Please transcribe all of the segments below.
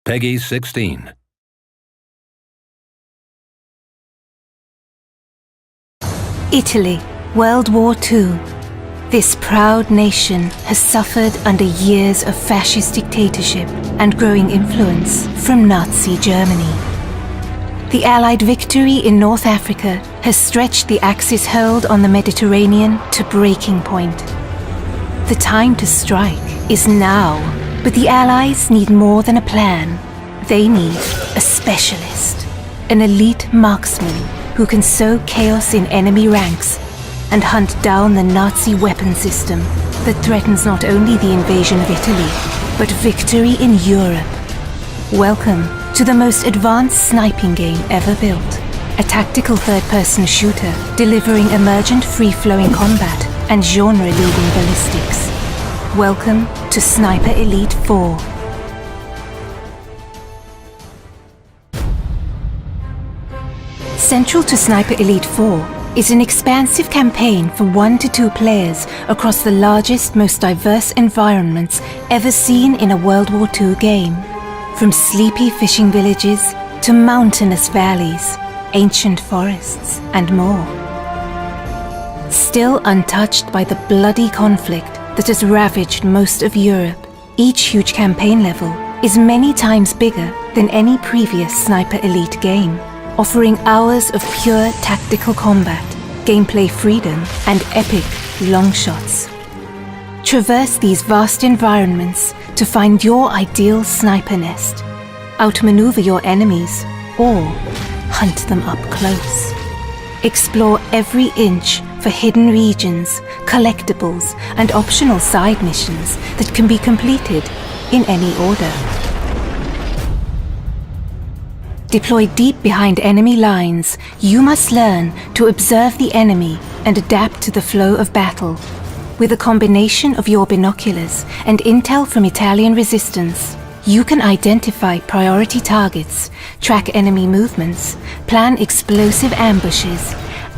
Peggy 16. Italy, World War II. This proud nation has suffered under years of fascist dictatorship and growing influence from Nazi Germany. The Allied victory in North Africa has stretched the Axis hold on the Mediterranean to breaking point. The time to strike is now, but the Allies need more than a plan. They need a specialist, an elite marksman who can sow chaos in enemy ranks and hunt down the Nazi weapon system that threatens not only the invasion of Italy, but victory in Europe. Welcome to the most advanced sniping game ever built. A tactical third-person shooter delivering emergent free-flowing combat and genre-leading ballistics. Welcome to Sniper Elite 4. Central to Sniper Elite 4 is an expansive campaign for 1 to 2 players across the largest, most diverse environments ever seen in a World War II game. From sleepy fishing villages to mountainous valleys, ancient forests, and more. Still untouched by the bloody conflict that has ravaged most of Europe, each huge campaign level is many times bigger than any previous Sniper Elite game, offering hours of pure tactical combat, gameplay freedom, and epic long shots. Traverse these vast environments to find your ideal sniper nest, outmaneuver your enemies, or hunt them up close. Explore every inch for hidden regions, collectibles, and optional side missions that can be completed in any order. Deployed deep behind enemy lines, you must learn to observe the enemy and adapt to the flow of battle. With a combination of your binoculars and intel from Italian resistance, you can identify priority targets, track enemy movements, plan explosive ambushes,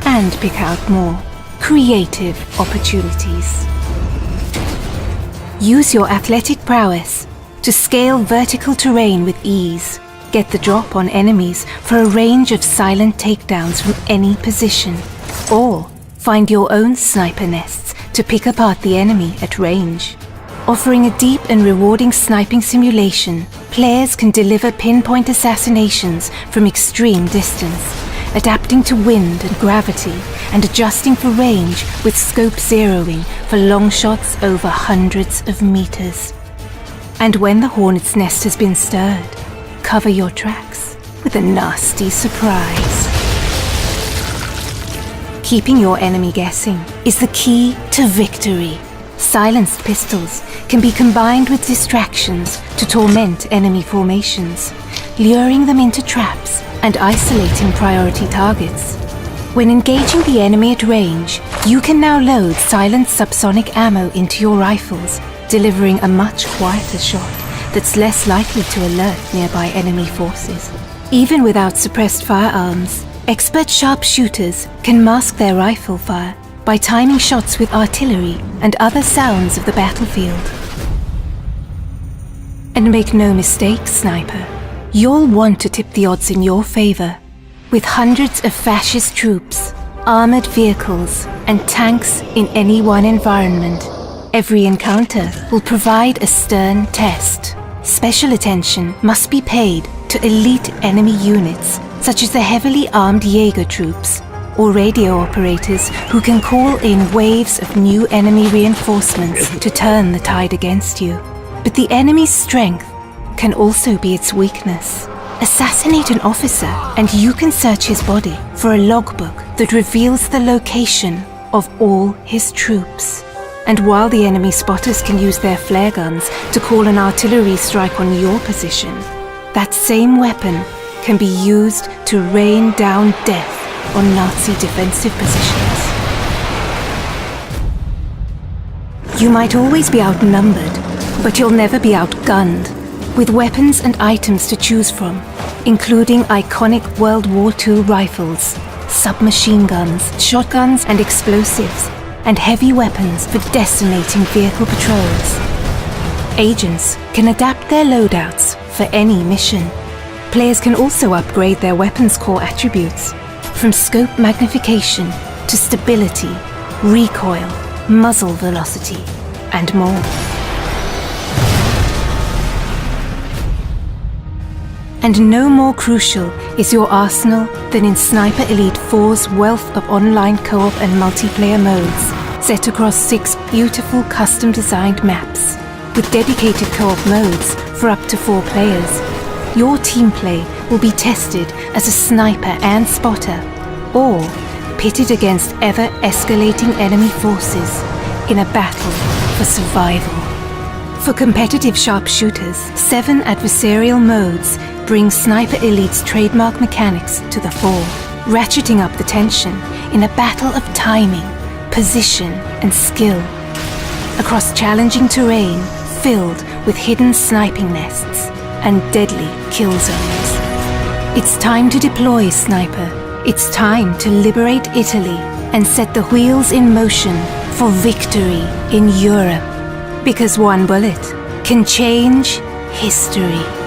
and pick out more creative opportunities. Use your athletic prowess to scale vertical terrain with ease. Get the drop on enemies for a range of silent takedowns from any position, or find your own sniper nests to pick apart the enemy at range. Offering a deep and rewarding sniping simulation, players can deliver pinpoint assassinations from extreme distance, adapting to wind and gravity and adjusting for range with scope zeroing for long shots over hundreds of meters. And when the hornet's nest has been stirred, cover your tracks with a nasty surprise. Keeping your enemy guessing is the key to victory. Silenced pistols can be combined with distractions to torment enemy formations, luring them into traps and isolating priority targets. When engaging the enemy at range, you can now load silent subsonic ammo into your rifles, delivering a much quieter shot that's less likely to alert nearby enemy forces. Even without suppressed firearms, expert sharpshooters can mask their rifle fire by timing shots with artillery and other sounds of the battlefield. And make no mistake, sniper, you'll want to tip the odds in your favor. With hundreds of fascist troops, armored vehicles, and tanks in any one environment, every encounter will provide a stern test. Special attention must be paid to elite enemy units, such as the heavily armed Jaeger troops, or radio operators who can call in waves of new enemy reinforcements to turn the tide against you. But the enemy's strength can also be its weakness. Assassinate an officer and you can search his body for a logbook that reveals the location of all his troops. And while the enemy spotters can use their flare guns to call an artillery strike on your position, that same weapon can be used to rain down death on Nazi defensive positions. You might always be outnumbered, but you'll never be outgunned. With weapons and items to choose from, including iconic World War II rifles, submachine guns, shotguns and explosives, and heavy weapons for decimating vehicle patrols. Agents can adapt their loadouts for for any mission. Players can also upgrade their weapons core attributes, from scope magnification to stability, recoil, muzzle velocity, and more. And no more crucial is your arsenal than in Sniper Elite 4's wealth of online co-op and multiplayer modes, set across 6 beautiful custom-designed maps. With dedicated co-op modes for up to 4 players, your team play will be tested as a sniper and spotter, or pitted against ever-escalating enemy forces in a battle for survival. For competitive sharpshooters, 7 adversarial modes bring Sniper Elite's trademark mechanics to the fore, ratcheting up the tension in a battle of timing, position, and skill, across challenging terrain filled with hidden sniping nests and deadly kill zones. It's time to deploy, Sniper. It's time to liberate Italy and set the wheels in motion for victory in Europe. Because one bullet can change history.